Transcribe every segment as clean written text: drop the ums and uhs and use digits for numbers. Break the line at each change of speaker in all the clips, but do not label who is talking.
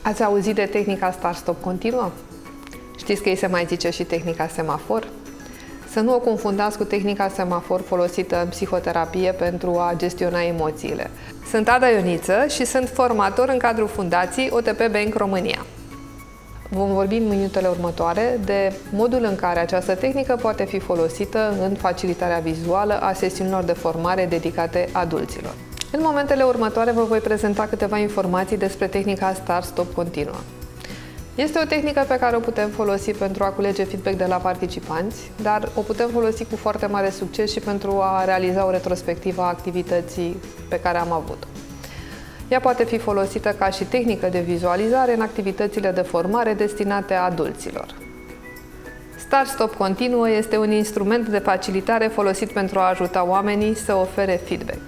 Ați auzit de tehnica start-stop continuă? Știți că îi se mai zice și tehnica semafor? Să nu o confundați cu tehnica semafor folosită în psihoterapie pentru a gestiona emoțiile. Sunt Ada Ioniță și sunt formator în cadrul Fundației OTP Bank România. Vom vorbi în minutele următoare de modul în care această tehnică poate fi folosită în facilitarea vizuală a sesiunilor de formare dedicate adulților. În momentele următoare vă voi prezenta câteva informații despre tehnica start-stop continuă. Este o tehnică pe care o putem folosi pentru a culege feedback de la participanți, dar o putem folosi cu foarte mare succes și pentru a realiza o retrospectivă a activității pe care am avut-o. Ea poate fi folosită ca și tehnică de vizualizare în activitățile de formare destinate adulților. Start-stop continuă este un instrument de facilitare folosit pentru a ajuta oamenii să ofere feedback.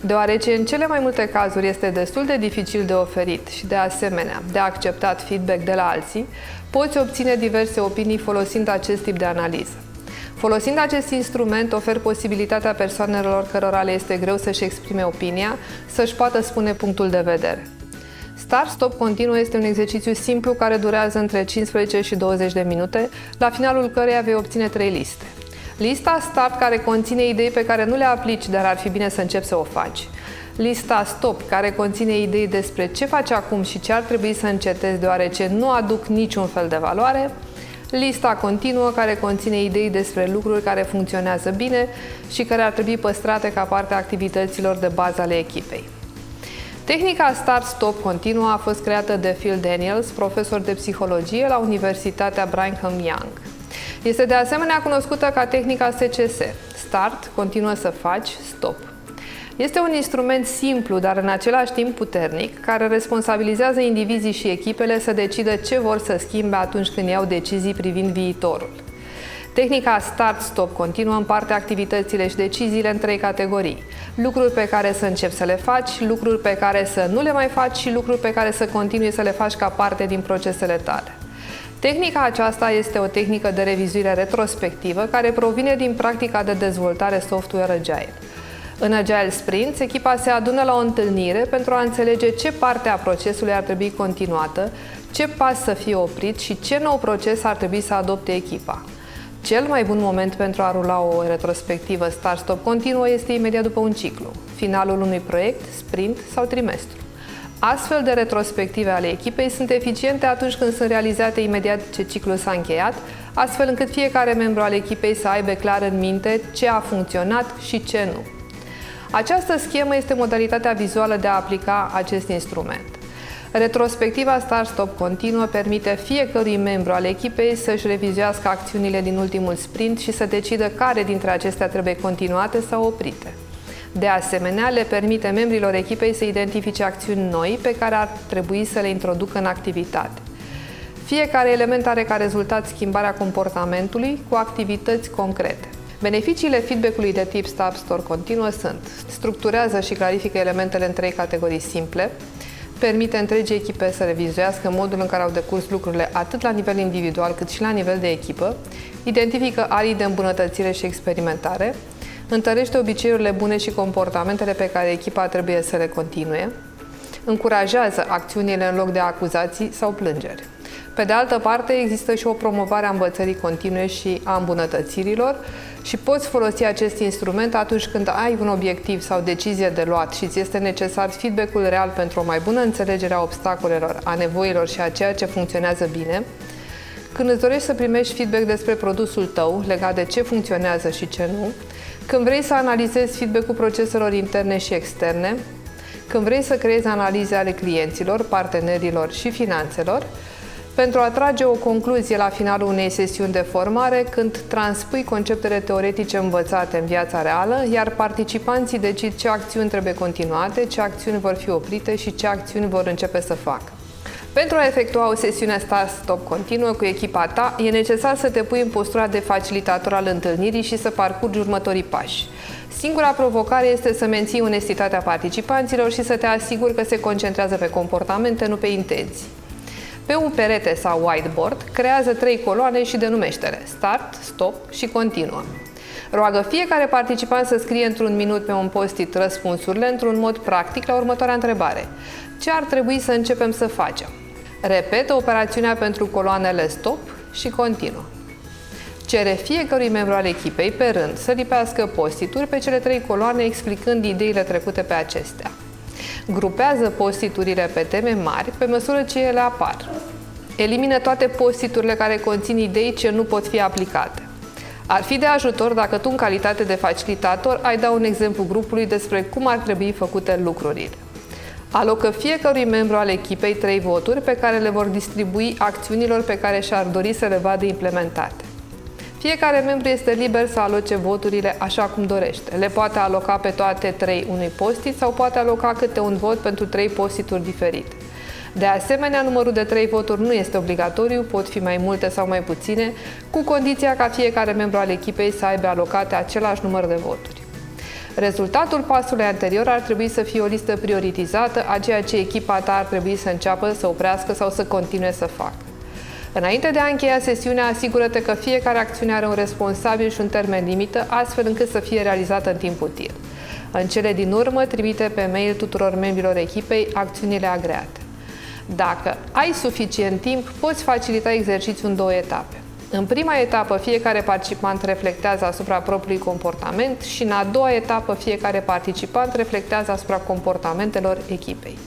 Deoarece în cele mai multe cazuri este destul de dificil de oferit și de asemenea de acceptat feedback de la alții, poți obține diverse opinii folosind acest tip de analiză. Folosind acest instrument, ofer posibilitatea persoanelor cărora le este greu să-și exprime opinia, să-și poată spune punctul de vedere. Start-stop continuă este un exercițiu simplu care durează între 15 și 20 de minute, la finalul căreia vei obține 3 liste. Lista Start, care conține idei pe care nu le aplici, dar ar fi bine să începi să o faci. Lista Stop, care conține idei despre ce faci acum și ce ar trebui să încetezi deoarece nu aduc niciun fel de valoare. Lista Continuă, care conține idei despre lucruri care funcționează bine și care ar trebui păstrate ca parte a activităților de bază ale echipei. Tehnica Start-Stop Continuă a fost creată de Phil Daniels, profesor de psihologie la Universitatea Brigham Young. Este de asemenea cunoscută ca tehnica SCS, Start, continuă să faci, Stop. Este un instrument simplu, dar în același timp puternic, care responsabilizează indivizii și echipele să decidă ce vor să schimbe atunci când iau decizii privind viitorul. Tehnica Start-Stop Continuă împarte activitățile și deciziile în 3 categorii. Lucruri pe care să începi să le faci, lucruri pe care să nu le mai faci și lucruri pe care să continui să le faci ca parte din procesele tale. Tehnica aceasta este o tehnică de revizuire retrospectivă care provine din practica de dezvoltare software Agile. În Agile Sprints, echipa se adună la o întâlnire pentru a înțelege ce parte a procesului ar trebui continuată, ce pas să fie oprit și ce nou proces ar trebui să adopte echipa. Cel mai bun moment pentru a rula o retrospectivă Start-Stop Continuă este imediat după un ciclu, finalul unui proiect, sprint sau trimestru. Astfel de retrospective ale echipei sunt eficiente atunci când sunt realizate imediat ce ciclul s-a încheiat, astfel încât fiecare membru al echipei să aibă clar în minte ce a funcționat și ce nu. Această schemă este modalitatea vizuală de a aplica acest instrument. Retrospectiva Start-Stop Continuă permite fiecărui membru al echipei să-și revizuiască acțiunile din ultimul sprint și să decidă care dintre acestea trebuie continuate sau oprite. De asemenea, le permite membrilor echipei să identifice acțiuni noi pe care ar trebui să le introducă în activitate. Fiecare element are ca rezultat schimbarea comportamentului cu activități concrete. Beneficiile feedback-ului de tip Start-Stop Continuă sunt: structurează și clarifică elementele în 3 categorii simple, permite întregii echipe să revizuiască modul în care au decurs lucrurile atât la nivel individual cât și la nivel de echipă, identifică arii de îmbunătățire și experimentare, întărește obiceiurile bune și comportamentele pe care echipa trebuie să le continue, încurajează acțiunile în loc de acuzații sau plângeri. Pe de altă parte, există și o promovare a învățării continue și a îmbunătățirilor și poți folosi acest instrument atunci când ai un obiectiv sau decizie de luat și ți este necesar feedback-ul real pentru o mai bună înțelegere a obstacolelor, a nevoilor și a ceea ce funcționează bine, când îți dorești să primești feedback despre produsul tău legat de ce funcționează și ce nu, când vrei să analizezi feedback-ul proceselor interne și externe, când vrei să creezi analize ale clienților, partenerilor și finanțelor, pentru a trage o concluzie la finalul unei sesiuni de formare, când transpui conceptele teoretice învățate în viața reală, iar participanții decid ce acțiuni trebuie continuate, ce acțiuni vor fi oprite și ce acțiuni vor începe să facă. Pentru a efectua o sesiune Start-Stop Continuă cu echipa ta, e necesar să te pui în postura de facilitator al întâlnirii și să parcurgi următorii pași. Singura provocare este să menții onestitatea participanților și să te asiguri că se concentrează pe comportamente, nu pe intenții. Pe un perete sau whiteboard, creează 3 coloane și denumește-le Start, Stop și Continuă. Roagă fiecare participant să scrie într-un minut pe un post-it răspunsurile într-un mod practic la următoarea întrebare. Ce ar trebui să începem să facem? Repetă operațiunea pentru coloanele stop și continuă. Cere fiecărui membru al echipei pe rând să lipească post-it-uri pe cele 3 coloane explicând ideile trecute pe acestea. Grupează post-it-urile pe teme mari pe măsură ce ele apar. Elimină toate post-it-urile care conțin idei ce nu pot fi aplicate. Ar fi de ajutor dacă tu, în calitate de facilitator, ai da un exemplu grupului despre cum ar trebui făcute lucrurile. Alocă fiecărui membru al echipei 3 voturi pe care le vor distribui acțiunilor pe care și-ar dori să le vadă implementate. Fiecare membru este liber să aloce voturile așa cum dorește. Le poate aloca pe toate 3 unui post-it sau poate aloca câte un vot pentru 3 post-it-uri diferite. De asemenea, numărul de 3 voturi nu este obligatoriu, pot fi mai multe sau mai puține, cu condiția ca fiecare membru al echipei să aibă alocate același număr de voturi. Rezultatul pasului anterior ar trebui să fie o listă prioritizată a ceea ce echipa ta ar trebui să înceapă, să oprească sau să continue să facă. Înainte de a încheia sesiunea, asigură-te că fiecare acțiune are un responsabil și un termen limită, astfel încât să fie realizată în timp util. În cele din urmă, trimite pe mail tuturor membrilor echipei acțiunile agreate. Dacă ai suficient timp, poți facilita exercițiul în 2 etape. În prima etapă, fiecare participant reflectează asupra propriului comportament și în a doua etapă, fiecare participant reflectează asupra comportamentelor echipei.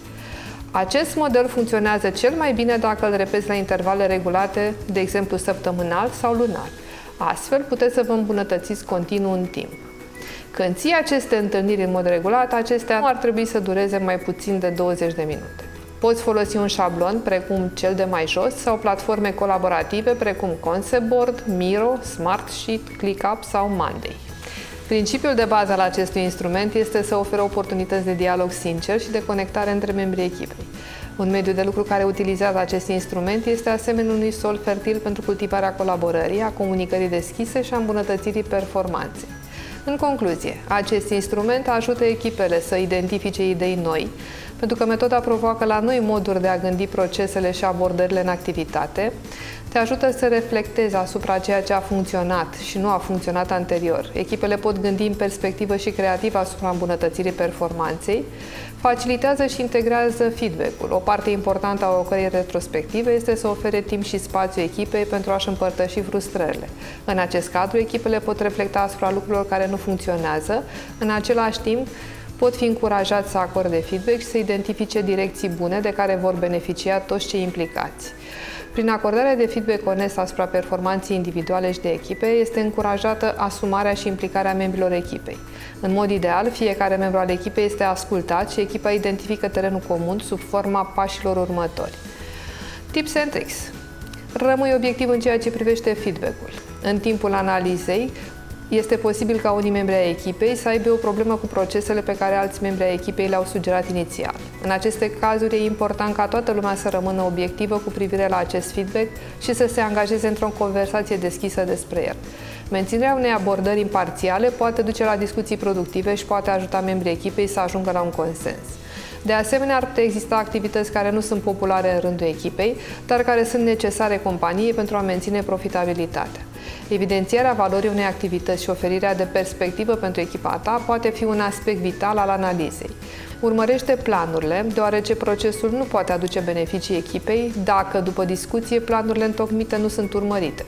Acest model funcționează cel mai bine dacă îl repeți la intervale regulate, de exemplu săptămânal sau lunar. Astfel, puteți să vă îmbunătățiți continuu în timp. Când ții aceste întâlniri în mod regulat, acestea nu ar trebui să dureze mai puțin de 20 de minute. Poți folosi un șablon precum cel de mai jos sau platforme colaborative precum Conceboard, Miro, Smartsheet, ClickUp sau Monday. Principiul de bază al acestui instrument este să ofere oportunități de dialog sincer și de conectare între membrii echipei. Un mediu de lucru care utilizează acest instrument este asemenea unui sol fertil pentru cultivarea colaborării, a comunicării deschise și a îmbunătățirii performanței. În concluzie, acest instrument ajută echipele să identifice idei noi, pentru că metoda provoacă la noi moduri de a gândi procesele și abordările în activitate, te ajută să reflectezi asupra ceea ce a funcționat și nu a funcționat anterior. Echipele pot gândi în perspectivă și creativă asupra îmbunătățirii performanței, facilitează și integrează feedback-ul. O parte importantă a lucrării retrospective este să ofere timp și spațiu echipei pentru a-și împărtăși frustrările. În acest cadru, echipele pot reflecta asupra lucrurilor care nu funcționează, în același timp, pot fi încurajați să acorde feedback și să identifice direcții bune de care vor beneficia toți cei implicați. Prin acordarea de feedback onest asupra performanței individuale și de echipe, este încurajată asumarea și implicarea membrilor echipei. În mod ideal, fiecare membru al echipei este ascultat și echipa identifică terenul comun sub forma pașilor următori. Tips and tricks. Rămâi obiectiv în ceea ce privește feedback-ul. În timpul analizei, este posibil ca unii membri ai echipei să aibă o problemă cu procesele pe care alți membri ai echipei le-au sugerat inițial. În aceste cazuri e important ca toată lumea să rămână obiectivă cu privire la acest feedback și să se angajeze într-o conversație deschisă despre el. Menținerea unei abordări imparțiale poate duce la discuții productive și poate ajuta membrii echipei să ajungă la un consens. De asemenea, ar putea exista activități care nu sunt populare în rândul echipei, dar care sunt necesare companiei pentru a menține profitabilitatea. Evidențierea valorii unei activități și oferirea de perspectivă pentru echipa ta poate fi un aspect vital al analizei. Urmărește planurile, deoarece procesul nu poate aduce beneficii echipei dacă, după discuție, planurile întocmite nu sunt urmărite.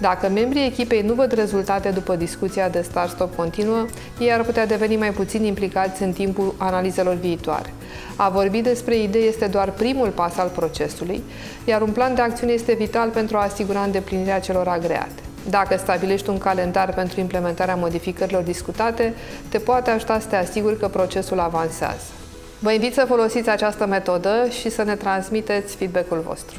Dacă membrii echipei nu văd rezultate după discuția de start-stop continuă, ei ar putea deveni mai puțin implicați în timpul analizelor viitoare. A vorbi despre idei este doar primul pas al procesului, iar un plan de acțiune este vital pentru a asigura îndeplinirea celor agreate. Dacă stabilești un calendar pentru implementarea modificărilor discutate, te poate ajuta să te asiguri că procesul avansează. Vă invit să folosiți această metodă și să ne transmiteți feedback-ul vostru.